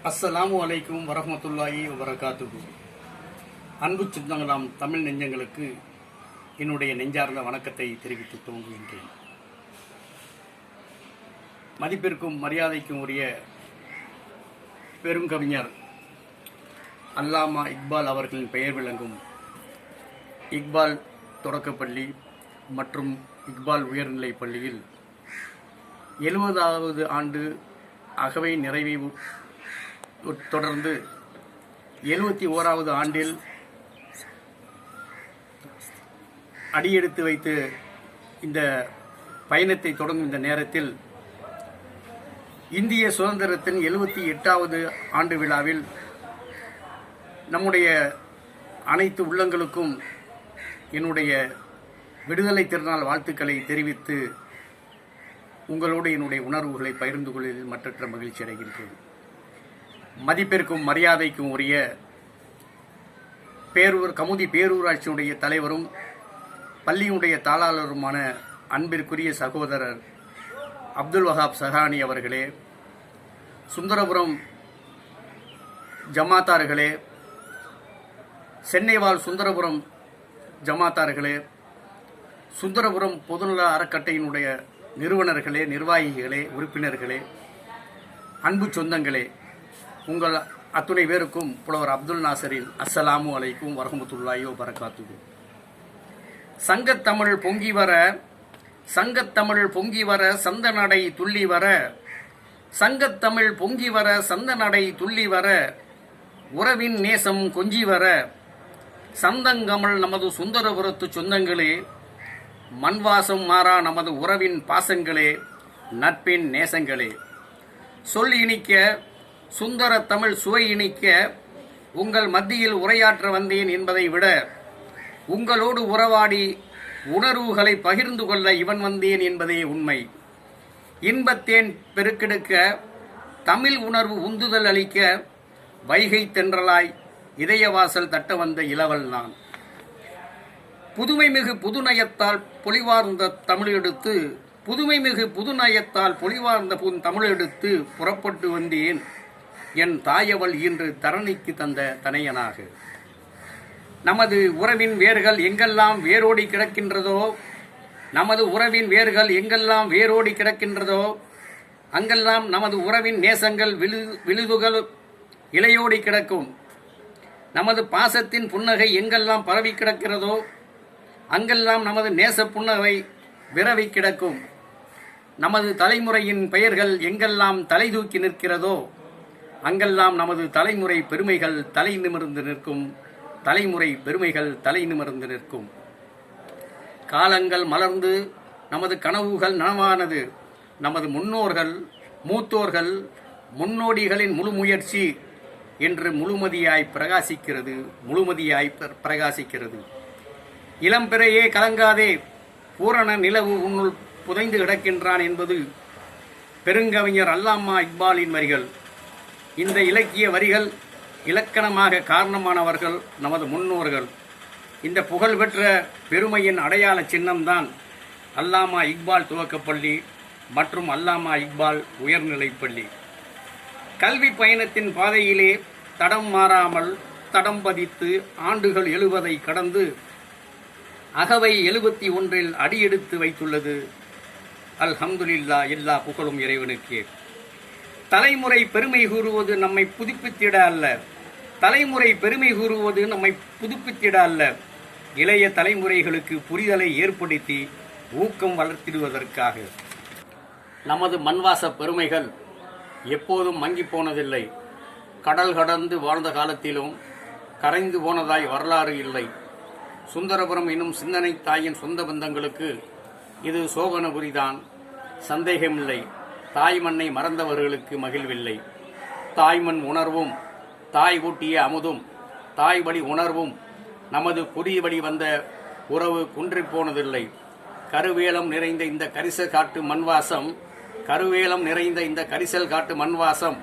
அஸ்ஸலாமு அலைக்கும் வரஹ்மத்துல்லாஹி வபரகாத்துஹு. அன்பு சொந்தங்களாம் தமிழ் நெஞ்சங்களுக்கு என்னுடைய நெஞ்சார்ந்த வணக்கத்தை தெரிவித்து துவங்குகின்றேன். மதிப்பிற்கும் மரியாதைக்கும் உரிய பெருங்கவிஞர் அல்லாமா இக்பால் அவர்களின் பெயர் விளங்கும் இக்பால் தொடக்கப்பள்ளி மற்றும் இக்பால் உயர்நிலைப் பள்ளியில் 70வது ஆண்டு அகவை நிறைவை தொடர்ந்து 71வது ஆண்டில் அடியெடுத்து வைத்து இந்த பயணத்தை தொடங்கும் இந்த நேரத்தில் இந்திய சுதந்திரத்தின் 78வது ஆண்டு விழாவில் நம்முடைய அனைத்து உள்ளங்களுக்கும் என்னுடைய விடுதலை திருநாள் வாழ்த்துக்களை தெரிவித்து உங்களோடு என்னுடைய உணர்வுகளை பகிர்ந்து கொள்வதில் மற்றற்ற மகிழ்ச்சி அடைகின்றேன். மதிப்பிற்கும் மரியாதைக்கும் உரிய கமுதி பேரூராட்சியினுடைய தலைவரும் பள்ளியுடைய தாளாளருமான அன்பிற்குரிய சகோதரர் அப்துல் வஹாப் சஹானி அவர்களே, சுந்தரபுரம் ஜமாத்தார்களே, சென்னை வாழ் சுந்தரபுரம் ஜமாத்தார்களே, சுந்தரபுரம் பொதுநல அறக்கட்டையினுடைய நிறுவனர்களே, நிர்வாகிகளே, உறுப்பினர்களே, அன்பு சொந்தங்களே, உங்கள் அத்துணை பேருக்கும் புலவர் அப்துல் நாசரின் அஸ்ஸலாமு அலைக்கும் வரஹ்மத்துல்லாஹி வபரகாத்துஹு. சங்கத்தமிழ் பொங்கி வர, சங்கத்தமிழ் பொங்கி வர, சந்த நடை துள்ளி வர, சங்கத்தமிழ் பொங்கி வர, சந்த நடை துள்ளி வர, உறவின் நேசம் கொஞ்சி வர, சந்தங்கமல் நமது சுந்தரபுரத்து சொந்தங்களே, மண்வாசம் மாறா நமது உறவின் பாசங்களே, நட்பின் நேசங்களே, சொல் இனிக்க சுந்தர தமிழ் சுவை இனிக்க உங்கள் மத்தியில் உரையாற்ற வந்தேன் என்பதை விட உங்களோடு உறவாடி உணர்வுகளை பகிர்ந்து கொள்ள இவன் வந்தேன் என்பதே உண்மை. இன்பத்தேன் பெருக்கெடுக்க தமிழ் உணர்வு உந்துதல் அளிக்க வைகை தென்றலாய் இதயவாசல் தட்ட வந்த இளவல் நான். புதுமைமிகு புதுநயத்தால் பொலிவார்ந்த தமிழெடுத்து, புதுமைமிகு புதுநயத்தால் பொலிவார்ந்த தமிழெடுத்து புறப்பட்டு வந்தேன் என் தாயவள் இன்று தரணிக்கு தந்த தனையனாக. நமது உறவின் வேர்கள் எங்கெல்லாம் வேரோடி கிடக்கின்றதோ, நமது உறவின் வேர்கள் எங்கெல்லாம் வேரோடி கிடக்கின்றதோ அங்கெல்லாம் நமது உறவின் நேசங்கள் விழுதுகள் இலையோடி கிடக்கும். நமது பாசத்தின் புன்னகை எங்கெல்லாம் பரவி கிடக்கிறதோ அங்கெல்லாம் நமது நேச புன்னகை விரவி கிடக்கும். நமது தலைமுறையின் பெயர்கள் எங்கெல்லாம் தலை தூக்கி நிற்கிறதோ அங்கெல்லாம் நமது தலைமுறை பெருமைகள் தலை நிமிர்ந்து நிற்கும். தலைமுறை பெருமைகள் தலை நிமிர்ந்து நிற்கும். காலங்கள் மலர்ந்து நமது கனவுகள் நனவானது. நமது முன்னோர்கள், மூத்தோர்கள், முன்னோடிகளின் முழு முயற்சி என்று முழுமதியாய் பிரகாசிக்கிறது. இளம்பிறையே கலங்காதே, பூரண நிலவு உன்னுள் புதைந்து கிடக்கின்றான் என்பது பெருங்கவிஞர் அல்லாமா இக்பாலின் வரிகள். இந்த இலக்கிய வரிகள் இலக்கணமாக காரணமானவர்கள் நமது முன்னோர்கள். இந்த புகழ்பெற்ற பெருமையின் அடையாள சின்னம்தான் அல்லாமா இக்பால் துவக்கப்பள்ளி மற்றும் அல்லாமா இக்பால் உயர்நிலைப்பள்ளி. கல்வி பயணத்தின் பாதையிலே தடம் மாறாமல் தடம் பதித்து ஆண்டுகள் 70ஐ கடந்து அகவை 71இல் அடியெடுத்து வைத்துள்ளது. அல்ஹம்துலில்லாஹ், எல்லா புகழும் இறைவனுக்கே. தலைமுறை பெருமை கூறுவது நம்மை புதுப்பித்திட அல்ல, தலைமுறை பெருமை கூறுவது நம்மை புதுப்பித்திட அல்ல, இளைய தலைமுறைகளுக்கு புரிதலை ஏற்படுத்தி ஊக்கம் வளர்த்திடுவதற்காக. நமது மண்வாச பெருமைகள் எப்போதும் மங்கி போனதில்லை. கடல் கடந்து வாழ்ந்த காலத்திலும் கரைந்து போனதாய் வரலாறு இல்லை. சுந்தரபுரம் என்னும் சிந்தனை தாயின் சொந்த பந்தங்களுக்கு இது சோபனபுரிதான், சந்தேகமில்லை. தாய் மண்ணை மறந்தவர்களுக்கு மகிழ்வில்லை. தாய்மண் உணர்வும் தாய் ஊட்டிய அமுதும் தாய் வழி உணர்வும் நமது கொடியபடி வந்த உறவு குன்றிப் போனதில்லை. கருவேலம் நிறைந்த இந்த கரிசல் காட்டு மண்வாசம், கருவேலம் நிறைந்த இந்த கரிசல் காட்டு மண்வாசம்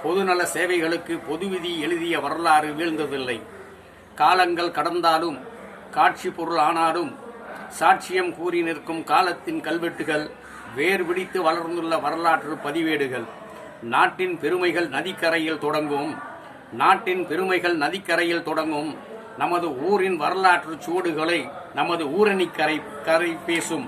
பொதுநல சேவைகளுக்கு பொதுவிதி எழுதிய வரலாறு வீழ்ந்ததில்லை. காலங்கள் கடந்தாலும் காட்சி பொருள் ஆனாலும் சாட்சியம் கூறி நிற்கும் காலத்தின் கல்வெட்டுகள் வேர் பிடித்து வளர்ந்துள்ள வரலாற்று பதிவேடுகள். நாட்டின் பெருமைகள் நதிக்கரையில் தொடங்கும். நாட்டின் பெருமைகள் நதிக்கரையில் தொடங்கும். நமது ஊரின் வரலாற்று சுவடுகளை நமது ஊரணி பேசும்.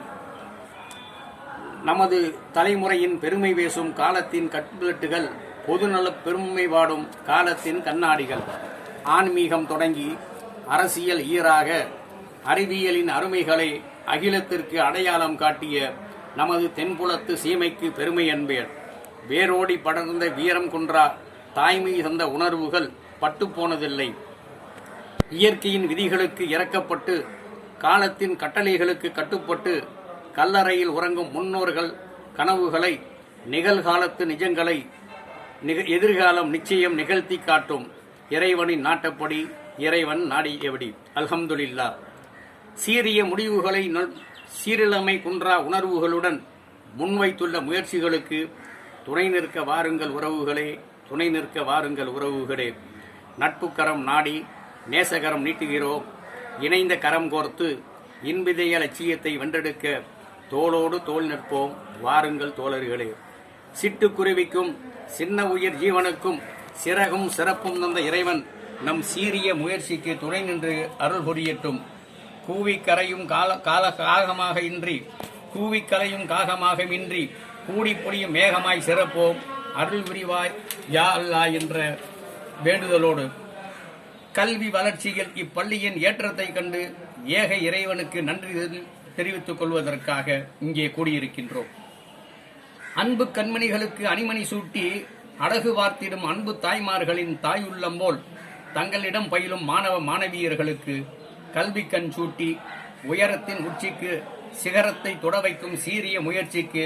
நமது தலைமுறையின் பெருமை பேசும் காலத்தின் கட்டுக்கட்டுகள், பொதுநல பெருமை பாடும் காலத்தின் கண்ணாடிகள். ஆன்மீகம் தொடங்கி அரசியல் ஈராக அறிவியலின் அருமைகளை அகிலத்திற்கு அடையாளம் காட்டிய நமது தென்புலத்து சீமைக்கு பெருமை என்பேர். வேரோடி படர்ந்த வீரம் குன்றா தாய்மை தந்த உணர்வுகள் பட்டுப்போனதில்லை. இயற்கையின் விதிகளுக்கு இறக்கப்பட்டு காலத்தின் கட்டளைகளுக்கு கட்டுப்பட்டு கல்லறையில் உறங்கும் முன்னோர்கள் கனவுகளை, நிகழ்காலத்து நிஜங்களை எதிர்காலம் நிச்சயம் நிகழ்த்தி காட்டும். இறைவனின் நாட்டப்படி இறைவன் நாடியபடி. அல்ஹம்துலில்லாஹ். சீரிய முடிவுகளை சீரிழமை குன்றா உணர்வுகளுடன் முன்வைத்துள்ள முயற்சிகளுக்கு துணை நிற்க வாருங்கள் உறவுகளே, துணை நிற்க வாருங்கள் உறவுகளே. நட்பு கரம் நாடி நேசகரம் நீட்டுகிறோம். இணைந்த கரம் கோர்த்து இன்பிதய லட்சியத்தை வென்றெடுக்க தோளோடு தோள் நிற்போம். வாருங்கள் தோழர்களே. சிட்டுக்குருவிக்கும் சின்ன உயிர் ஜீவனுக்கும் சிறகும் சிறப்பும் தந்த இறைவன் நம் சீரிய முயற்சிக்கு துணை நின்று அருள் புரியட்டும். கூவிக்கரையும் காகமாக இன்றி கூவிக்கலையும் காகமாக இன்றி கூடி பொழியும் மேகமாய் சிறப்போம். அருள் விரிவாய் யா அல்லாஹ் என்ற வேண்டுதலோடு கல்வி வளர்ச்சியில் இப்பள்ளியின் ஏற்றத்தை கண்டு ஏக இறைவனுக்கு நன்றி தெரிவித்துக் கொள்வதற்காக இங்கே கூடியிருக்கின்றோம். அன்பு கண்மணிகளுக்கு அணிமணி சூட்டி அழகு வார்த்திடும் அன்பு தாய்மார்களின் தாயுள்ளம் போல் தங்களிடம் பயிலும் மாணவ மாணவியர்களுக்கு கல்வி கண் சூட்டி உயரத்தின் உச்சிக்கு சிகரத்தை தொட வைக்கும் சீரிய முயற்சிக்கு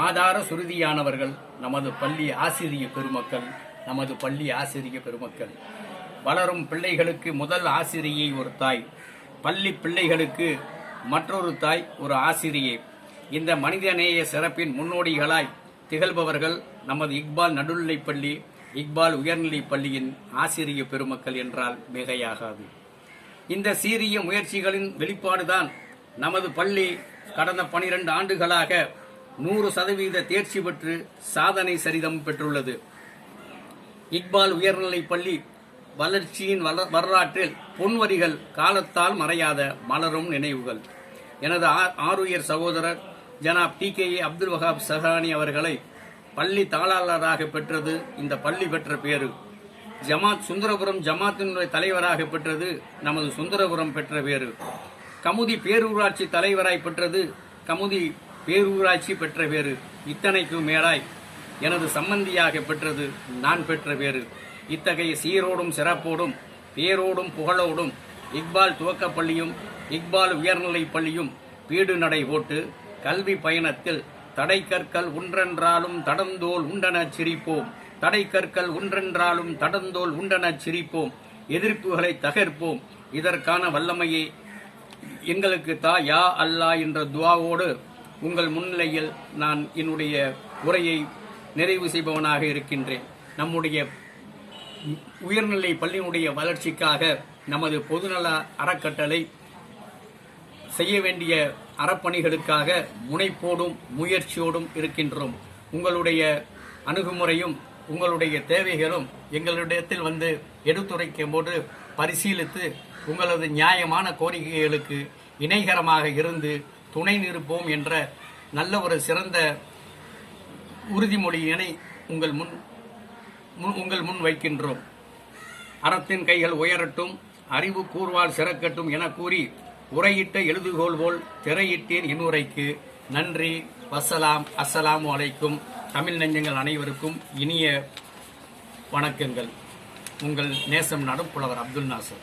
ஆதார சுருதியானவர்கள் நமது பள்ளி ஆசிரிய பெருமக்கள். நமது பள்ளி ஆசிரிய பெருமக்கள். வளரும் பிள்ளைகளுக்கு முதல் ஆசிரியை ஒரு தாய், பள்ளி பிள்ளைகளுக்கு மற்றொரு தாய் ஒரு ஆசிரியை. இந்த மனிதநேய சிறப்பின் முன்னோடிகளாய் திகழ்பவர்கள் நமது இக்பால் நடுநிலைப்பள்ளி, இக்பால் உயர்நிலைப் பள்ளியின் ஆசிரிய பெருமக்கள் என்றால் மிகையாகாது. இந்த சீரிய முயற்சிகளின் வெளிப்பாடுதான் நமது பள்ளி கடந்த 12 ஆண்டுகளாக 100% தேர்ச்சி பெற்று சாதனை சரிதம் பெற்றுள்ளது. இக்பால் உயர்நிலைப் பள்ளி வளர்ச்சியின் வரலாற்றில் பொன்வரிகள், காலத்தால் மறையாத மலரும் நினைவுகள். எனது ஆருயர் சகோதரர் ஜனாப் TKA அப்துல் வஹாப் சஹானி அவர்களை பள்ளி தாளாளராக பெற்றது இந்த பள்ளி பெற்ற பேரு. ஜமாத் சுந்தரபுரம் ஜமாத்தினுடைய தலைவராக பெற்றது நமது சுந்தரபுரம் பெற்ற பேரு. கமுதி பேரூராட்சி தலைவராய் பெற்றது கமுதி பேரூராட்சி பெற்ற பேரு. இத்தனைக்கும் மேலாய் எனது சம்பந்தியாக பெற்றது நான் பெற்ற பேரு. இத்தகைய சீரோடும் சிறப்போடும் பேரோடும் புகழோடும் இக்பால் துவக்கப்பள்ளியும் இக்பால் உயர்நிலைப் பள்ளியும் வீடு நடை போட்டு கல்வி பயணத்தில் தடைக்கற்கள் ஒன்றென்றாலும் தடந்தோல் உண்டனச் சிரிப்போம். தடைக்கற்கள் ஒன்றென்றாலும் தடந்தோல் உண்டனச் சிரிப்போம். எதிர்ப்புகளை தகர்ப்போம். இதற்கான வல்லமையை எங்களுக்கு தா யா அல்லாஹ் என்ற துஆவோடு உங்கள் முன்னிலையில் நான் என்னுடைய உரையை நிறைவு செய்பவனாக இருக்கின்றேன். நம்முடைய உயர்நிலை பள்ளியினுடைய வளர்ச்சிக்காக நமது பொதுநல அறக்கட்டளை செய்ய வேண்டிய அறப்பணிகளுக்காக முனைப்போடும் முயற்சியோடும் இருக்கின்றோம். உங்களுடைய அணுகுமுறையும் உங்களுடைய தேவைகளும் எங்களிடத்தில் வந்து எடுத்துரைக்கும் போது பரிசீலித்து உங்களது நியாயமான கோரிக்கைகளுக்கு இணைகரமாக இருந்து துணை நிற்போம் என்ற நல்ல ஒரு சிறந்த உறுதிமொழியினை உங்கள் முன் வைக்கின்றோம். அறத்தின் கைகள் உயரட்டும், அறிவு கூர்வால் சிறக்கட்டும் என கூறி உரையிட்ட எழுதுகோள் போல் திரையிட்டேன் இன்னுரைக்கு. நன்றி. வசலாம். அஸ்ஸலாமு அலைக்கும். தமிழ் நெஞ்சங்கள் அனைவருக்கும் இனிய வணக்கங்கள். உங்கள் நேசம் நடும் புலவர் அப்துல் நாசர்.